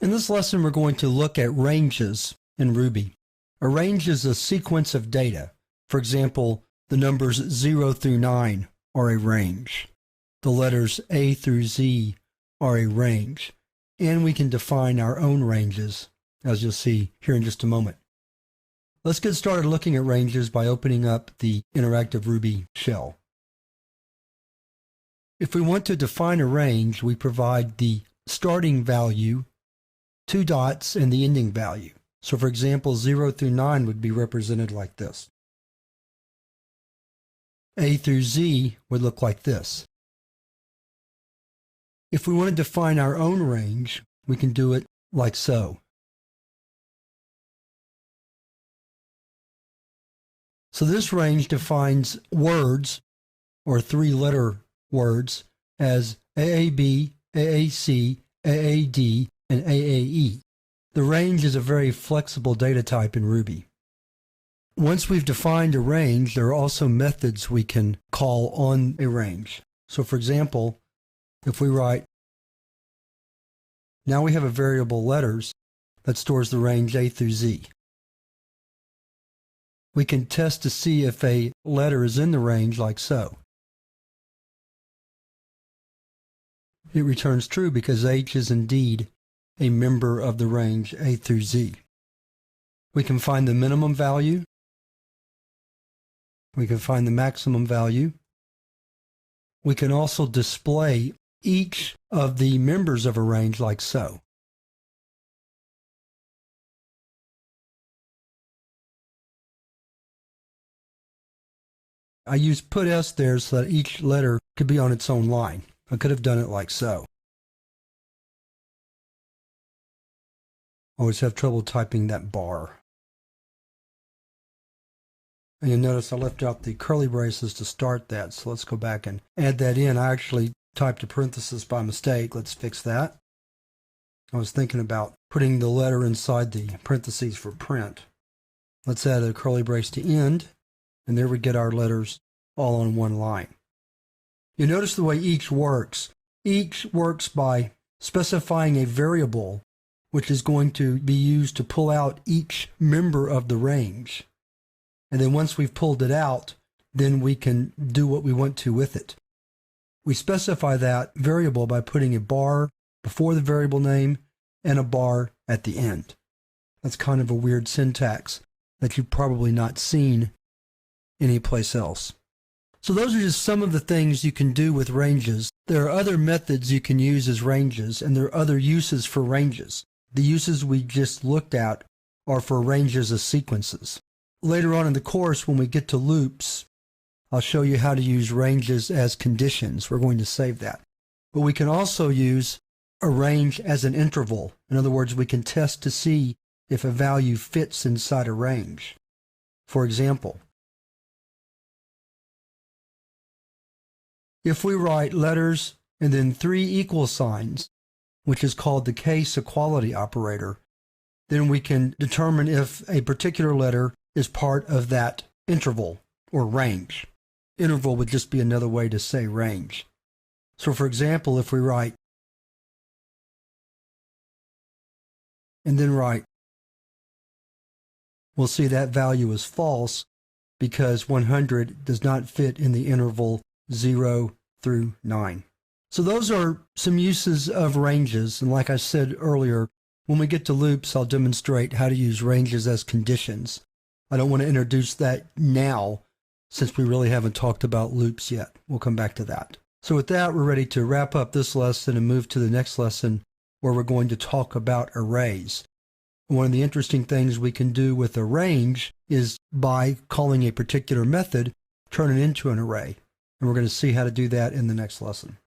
In this lesson, we're going to look at ranges in Ruby. A range is a sequence of data. For example, the numbers 0 through 9 are a range. The letters A through Z are a range. And we can define our own ranges, as you'll see here in just a moment. Let's get started looking at ranges by opening up the interactive Ruby shell. If we want to define a range, we provide the starting value, 2 dots, and the ending value. So for example, 0 through 9 would be represented like this. A through Z would look like this. If we want to define our own range, we can do it like so. So this range defines words, or 3-letter words, as AAB, AAC, AAD, and AAE. The range is a very flexible data type in Ruby. Once we've defined a range, there are also methods we can call on a range. So for example, if we write, now we have a variable letters that stores the range A through Z. We can test to see if a letter is in the range like so. It returns true because H is indeed a member of the range A through Z. We can find the minimum value. We can find the maximum value. We can also display each of the members of a range like so. I used put S there so that each letter could be on its own line. I could have done it like so. I always have trouble typing that bar. And you'll notice I left out the curly braces to start that, so let's go back and add that in. I actually typed a parenthesis by mistake. Let's fix that. I was thinking about putting the letter inside the parentheses for print. Let's add a curly brace to end, and there we get our letters all on one line. You notice the way each works. Each works by specifying a variable which is going to be used to pull out each member of the range. And then once we've pulled it out, then we can do what we want to with it. We specify that variable by putting a bar before the variable name and a bar at the end. That's kind of a weird syntax that you've probably not seen anyplace else. So those are just some of the things you can do with ranges. There are other methods you can use as ranges, and there are other uses for ranges. The uses we just looked at are for ranges as sequences. Later on in the course, when we get to loops, I'll show you how to use ranges as conditions. We're going to save that. But we can also use a range as an interval. In other words, we can test to see if a value fits inside a range. For example, if we write letters and then 3 equal signs, which is called the case equality operator, then we can determine if a particular letter is part of that interval or range. Interval would just be another way to say range. So for example, if we write and then write, we'll see that value is false because 100 does not fit in the interval 0 through 9. So those are some uses of ranges, and like I said earlier, when we get to loops, I'll demonstrate how to use ranges as conditions. I don't want to introduce that now, since we really haven't talked about loops yet. We'll come back to that. So with that, we're ready to wrap up this lesson and move to the next lesson, where we're going to talk about arrays. One of the interesting things we can do with a range is by calling a particular method, turn it into an array. And we're going to see how to do that in the next lesson.